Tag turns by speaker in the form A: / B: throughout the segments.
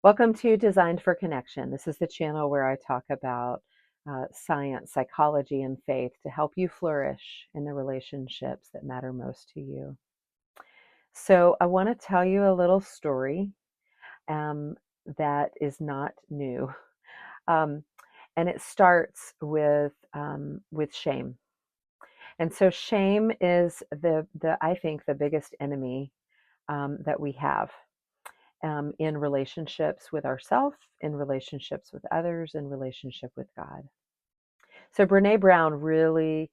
A: Welcome to Designed for Connection. This is the channel where I talk about science, psychology, and faith to help you flourish in the relationships that matter most to you. So, I want to tell you a little story um, that is not new, um, and it starts with shame. And so, shame is the I think the biggest enemy that we have in relationships with ourselves, in relationships with others, in relationship with God. So Brene Brown really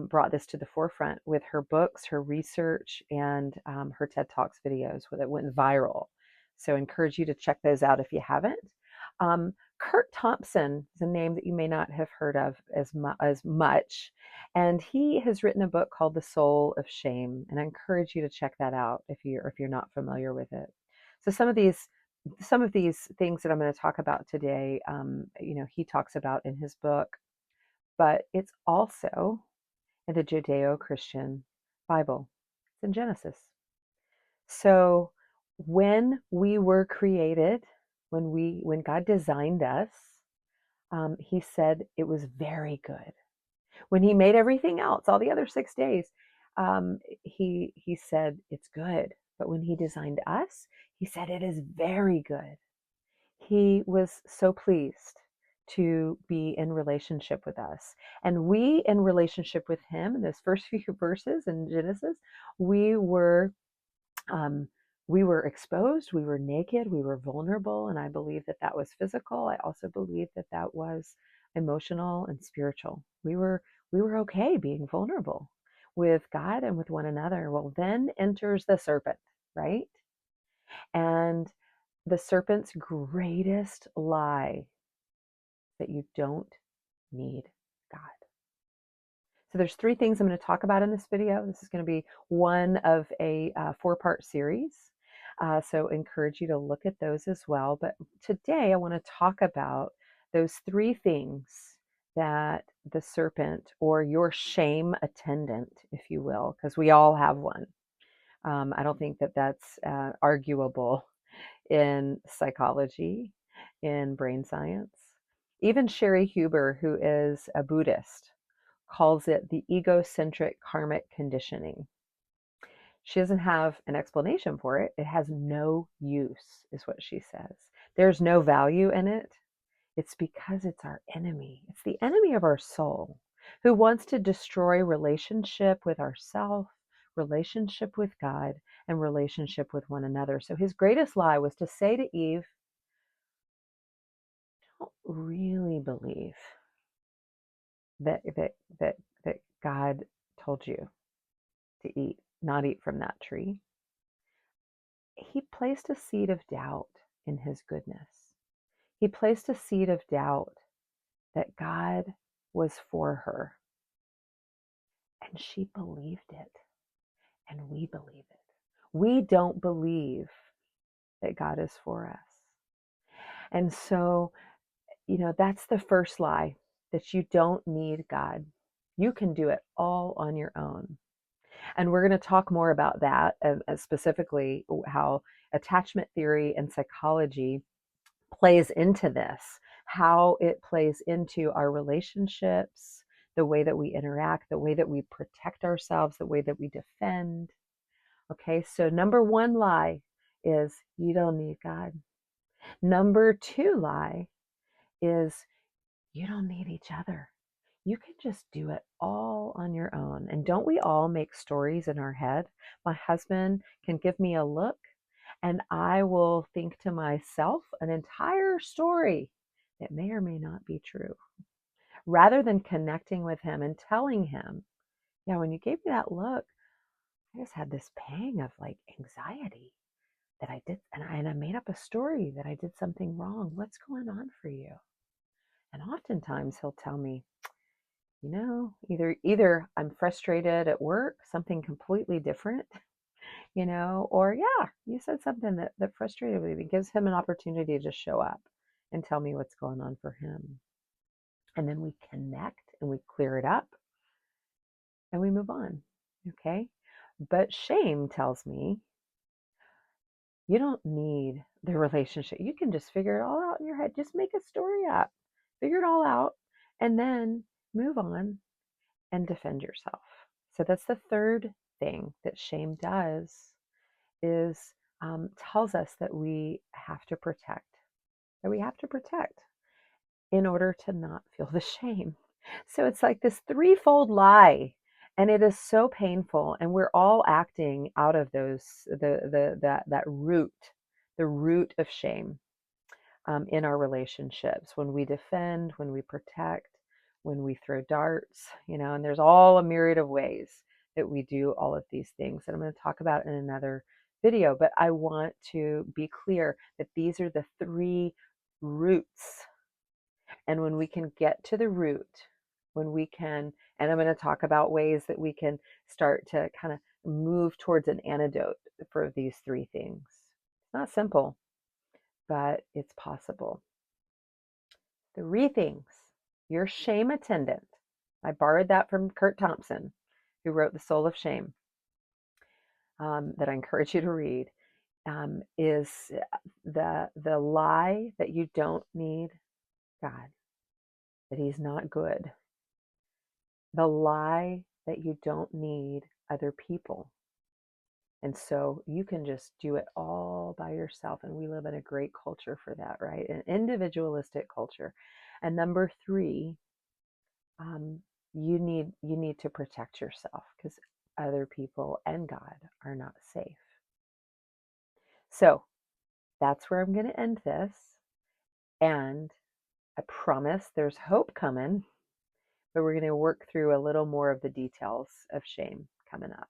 A: brought this to the forefront with her books, her research, and her TED Talks videos that went viral. So I encourage you to check those out if you haven't. Kurt Thompson is a name that you may not have heard of as much. And he has written a book called The Soul of Shame. And I encourage you to check that out if you're not familiar with it. So some of these things that I'm going to talk about today, he talks about in his book, but it's also in the Judeo-Christian Bible. It's in Genesis. So when we were created, when God designed us, he said it was very good. When he made everything else, all the other 6 days, he said it's good. But when he designed us, he said it is very good. He was so pleased to be in relationship with us. And we, in relationship with him, in those first few verses in Genesis, we were um, we were exposed, we were naked, we were vulnerable, and I believe that that was physical. I also believe that that was emotional and spiritual. We were okay being vulnerable with God and with one another. Well, then enters the serpent, right? And the serpent's greatest lie, that you don't need God. So there's three things I'm going to talk about in this video. This is going to be one of a four-part series. So encourage you to look at those as well. But today I want to talk about those three things that the serpent, or your shame attendant, if you will, because we all have one. I don't think that that's arguable in psychology, in brain science. Even Sherry Huber, who is a Buddhist, calls it the egocentric karmic conditioning. She doesn't have an explanation for it. It has no use, is what she says. There's no value in it. It's because it's our enemy. It's the enemy of our soul, who wants to destroy relationship with ourself, relationship with God, and relationship with one another. So his greatest lie was to say to Eve, don't really believe that that that that God told you to not eat from that tree. He placed a seed of doubt in his goodness. He placed a seed of doubt that God was for her. And she believed it. And we believe it. We don't believe that God is for us. And so, that's the first lie, that you don't need God. You can do it all on your own. And we're going to talk more about that, specifically how attachment theory and psychology plays into this, how it plays into our relationships, the way that we interact, the way that we protect ourselves, the way that we defend. Okay, so number one lie is you don't need God. Number two lie is you don't need each other. You can just do it all on your own. And don't we all make stories in our head? My husband can give me a look, and I will think to myself an entire story that may or may not be true, rather than connecting with him and telling him, yeah, when you gave me that look, I just had this pang of like anxiety that I did, and I made up a story that I did something wrong. What's going on for you? And oftentimes he'll tell me, either I'm frustrated at work, something completely different, or yeah, you said something that frustrated me. It gives him an opportunity to just show up and tell me what's going on for him. And then we connect and we clear it up and we move on. Okay. But shame tells me you don't need the relationship. You can just figure it all out in your head. Just make a story up, figure it all out, and then move on and defend yourself. So that's the third thing that shame does is tells us that we have to protect, in order to not feel the shame. So it's like this threefold lie, and it is so painful, and we're all acting out of those that root, the root of shame in our relationships, when we defend, when we protect, when we throw darts, and there's all a myriad of ways that we do all of these things that I'm going to talk about in another video. But I want to be clear that these are the three roots. And when we can get to the root, when we can, and I'm going to talk about ways that we can start to kind of move towards an antidote for these three things. It's not simple, but it's possible. Three things. Your shame attendant. I borrowed that from Kurt Thompson, who wrote The Soul of Shame, that I encourage you to read, is the lie that you don't need God, that He's not good. The lie that you don't need other people. And so you can just do it all by yourself. And we live in a great culture for that, right? An individualistic culture. And number three, you need to protect yourself, because other people and God are not safe. So that's where I'm going to end this. And I promise there's hope coming, but we're going to work through a little more of the details of shame coming up.